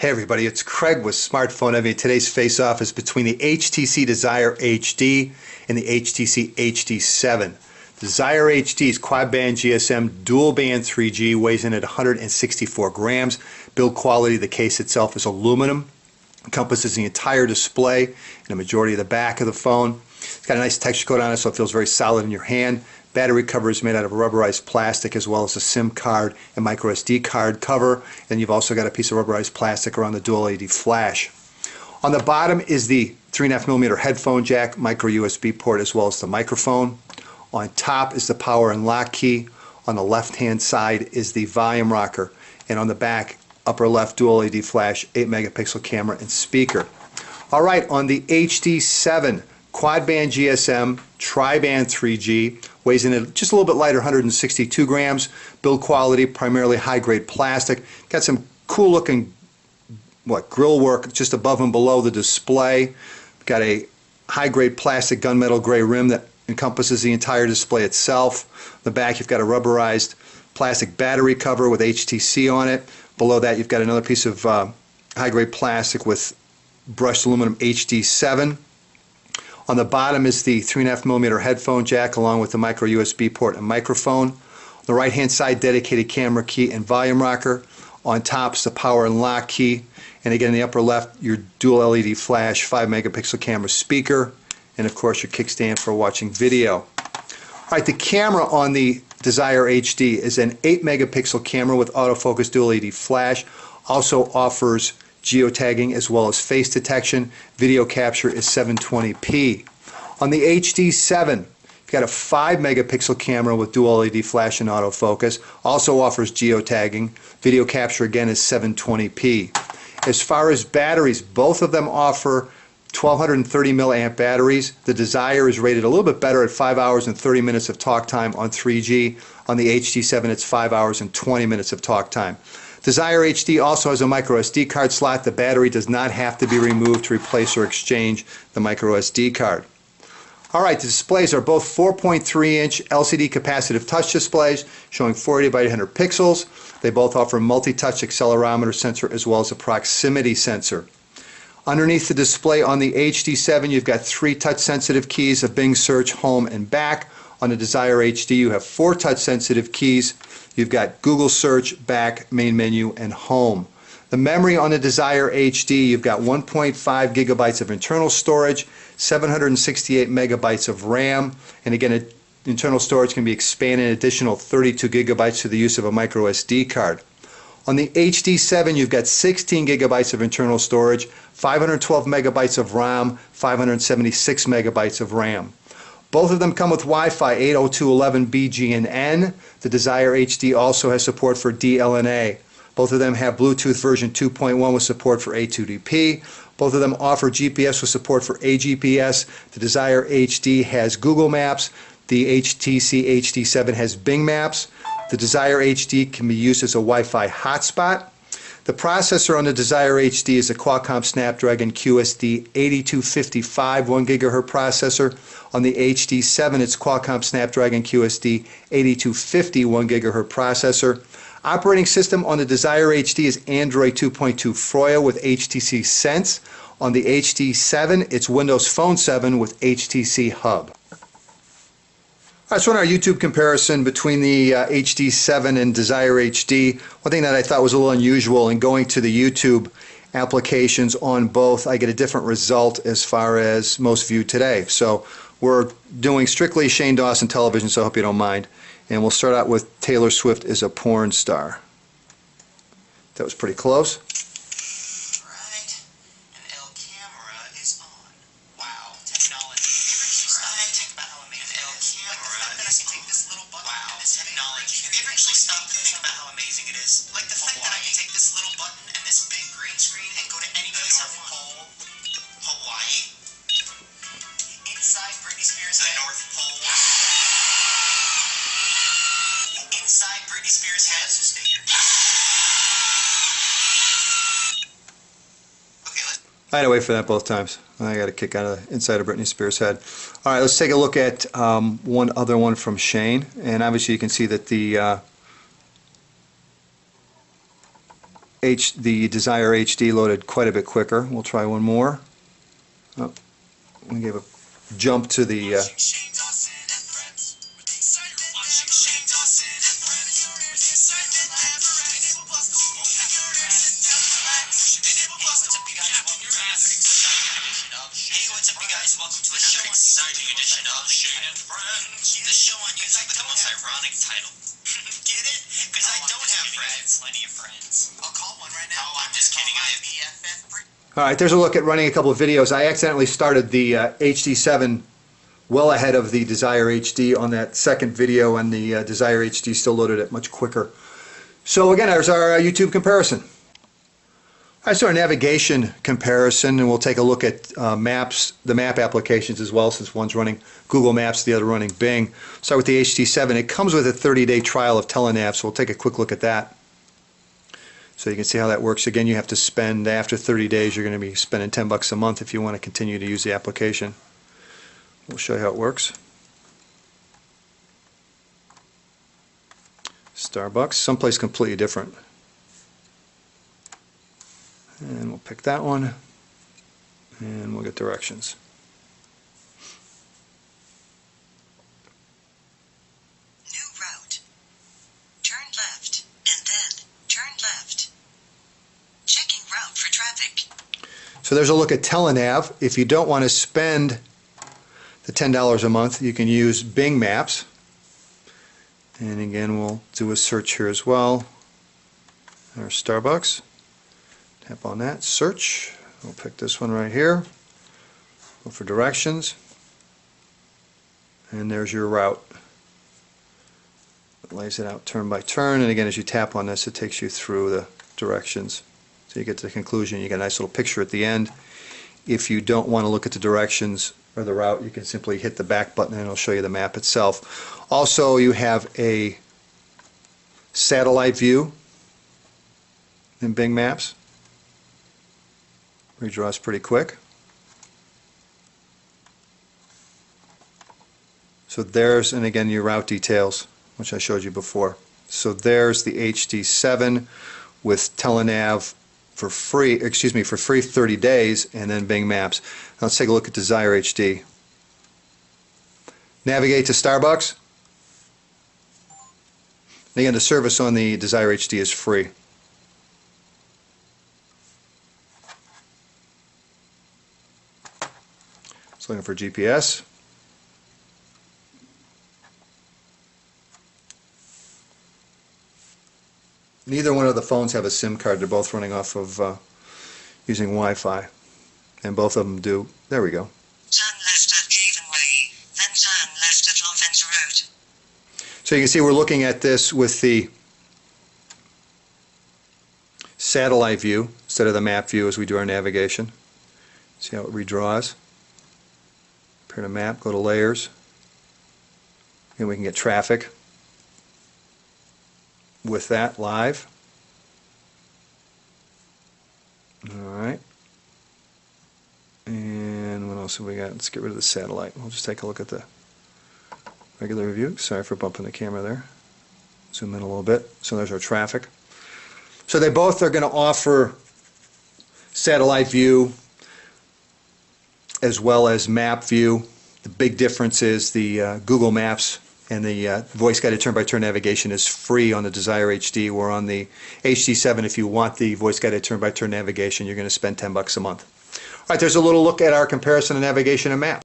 Hey everybody, it's Craig with Smartphone Envy. Today's face-off is between the HTC Desire HD and the HTC HD7. Desire HD is quad-band GSM, dual-band 3G, weighs in at 164 grams. Build quality, the case itself is aluminum, encompasses the entire display and a majority of the back of the phone. It's got a nice texture coat on it, so it feels very solid in your hand. Battery cover is made out of rubberized plastic, as well as a SIM card and micro SD card cover. And you've also got a piece of rubberized plastic around the dual LED flash. On the bottom is the 3.5mm headphone jack, micro USB port, as well as the microphone. On top is the power and lock key. On the left hand side is the volume rocker, and on the back, upper left, dual LED flash, 8-megapixel camera and speaker. Alright, on the HD7 quad-band GSM, tri-band 3G, weighs in at just a little bit lighter, 162 grams. Build quality, primarily high-grade plastic. Got some cool-looking grill work just above and below the display. Got a high-grade plastic gunmetal gray rim that encompasses the entire display itself. The back, you've got a rubberized plastic battery cover with HTC on it. Below that, you've got another piece of high-grade plastic with brushed aluminum HD7. On the bottom is the 3.5mm headphone jack, along with the micro USB port and microphone. On the right hand side, dedicated camera key and volume rocker. On top is the power and lock key. And again, in the upper left, your dual LED flash, 5-megapixel camera, speaker, and of course your kickstand for watching video. Alright, the camera on the Desire HD is an 8-megapixel camera with autofocus dual LED flash. Also offers geotagging as well as face detection. Video capture is 720p. On the HD7, you've got a 5-megapixel camera with dual LED flash and autofocus. Also offers geotagging. Video capture again is 720p. As far as batteries, both of them offer 1230 milliamp batteries. The Desire is rated a little bit better at 5 hours and 30 minutes of talk time on 3G. On the HD7, it's 5 hours and 20 minutes of talk time. Desire HD also has a micro SD card slot. The battery does not have to be removed to replace or exchange the micro SD card. Alright, the displays are both 4.3-inch LCD capacitive touch displays showing 480 by 800 pixels. They both offer multi-touch accelerometer sensor as well as a proximity sensor. Underneath the display on the HD7, you've got 3 touch-sensitive keys of Bing Search, Home, and Back. On the Desire HD, you have 4 touch-sensitive keys. You've got Google Search, Back, Main Menu, and Home. The memory on the Desire HD, you've got 1.5 gigabytes of internal storage, 768 megabytes of RAM, and again, internal storage can be expanded an additional 32 gigabytes through the use of a micro SD card. On the HD7, you've got 16 gigabytes of internal storage, 512 megabytes of RAM, 576 megabytes of RAM. Both of them come with Wi-Fi 802.11b/G/N. The Desire HD also has support for DLNA. Both of them have Bluetooth version 2.1 with support for A2DP. Both of them offer GPS with support for AGPS. The Desire HD has Google Maps. The HTC HD7 has Bing Maps. The Desire HD can be used as a Wi-Fi hotspot. The processor on the Desire HD is a Qualcomm Snapdragon QSD 8255 1 GHz processor. On the HD7, it's Qualcomm Snapdragon QSD 8250 1 GHz processor. Operating system on the Desire HD is Android 2.2 Froyo with HTC Sense. On the HD7, it's Windows Phone 7 with HTC Hub. So in our YouTube comparison between the HD7 and Desire HD, one thing that I thought was a little unusual in going to the YouTube applications on both, I get a different result as far as most viewed today. So we're doing strictly Shane Dawson television, so I hope you don't mind. And we'll start out with Taylor Swift is a porn star. That was pretty close. Have you ever actually stopped to think about how amazing it is? Like the fact that I can take this little button and this big green screen and go to any place I want. Hawaii. Inside Britney Spears' head. The North Pole. Inside Britney Spears' head. Let's just stay here. Okay, let's. I had to wait for that both times. I got a kick out of the inside of Britney Spears' head. All right, let's take a look at one other one from Shane. And obviously you can see that the the Desire HD loaded quite a bit quicker. We'll try one more. Oh, we gave a jump to the Hey, what's up, you guys? Welcome to another exciting edition of Shane and Friends. The show on YouTube with the most ironic title. Get it? Because I don't have friends. Plenty of friends. I'll call one right now. Oh, I'm just kidding. I have BFF. All right, there's a look at running a couple of videos. I accidentally started the HD7 well ahead of the Desire HD on that second video, and the Desire HD still loaded it much quicker. So again, there's our YouTube comparison. All right, so our navigation comparison, and we'll take a look at maps, the map applications as well, since one's running Google Maps, the other running Bing. Start with the HD7. It comes with a 30-day trial of Telenav, so we'll take a quick look at that. So you can see how that works. Again, you have to spend, after 30 days, you're going to be spending $10 a month if you want to continue to use the application. We'll show you how it works. Starbucks, someplace completely different. And we'll pick that one, and we'll get directions. New route. Turn left, and then turn left. Checking route for traffic. So there's a look at Telenav. If you don't want to spend the $10 a month, you can use Bing Maps. And again, we'll do a search here as well. There's Starbucks. Tap on that, search. We'll pick this one right here. Go for directions. And there's your route. It lays it out turn by turn, and again, as you tap on this, it takes you through the directions. So you get to the conclusion. You get a nice little picture at the end. If you don't want to look at the directions or the route, you can simply hit the back button and it'll show you the map itself. Also, you have a satellite view in Bing Maps. Redraws pretty quick. So there's, and again, your route details, which I showed you before. So there's the HD7 with Telenav for free, for free 30 days, and then Bing Maps. Now let's take a look at Desire HD. Navigate to Starbucks. Again, the service on the Desire HD is free. It's looking for GPS. Neither one of the phones have a SIM card. They're both running off of using Wi-Fi, and both of them do. There we go. Turn left at Haven Way, then turn left at Lawrence Road. So you can see we're looking at this with the satellite view instead of the map view as we do our navigation. See how it redraws. Print a map, go to layers, and we can get traffic with that live. Alright, and what else have we got? Let's get rid of the satellite. We'll just take a look at the regular view. Sorry for bumping the camera there. Zoom in a little bit. So there's our traffic. So they both are going to offer satellite view as well as map view. The big difference is the Google Maps and the voice-guided turn-by-turn navigation is free on the Desire HD, where on the HD7, if you want the voice-guided turn-by-turn navigation, you're going to spend $10 a month. All right, there's a little look at our comparison of navigation and map.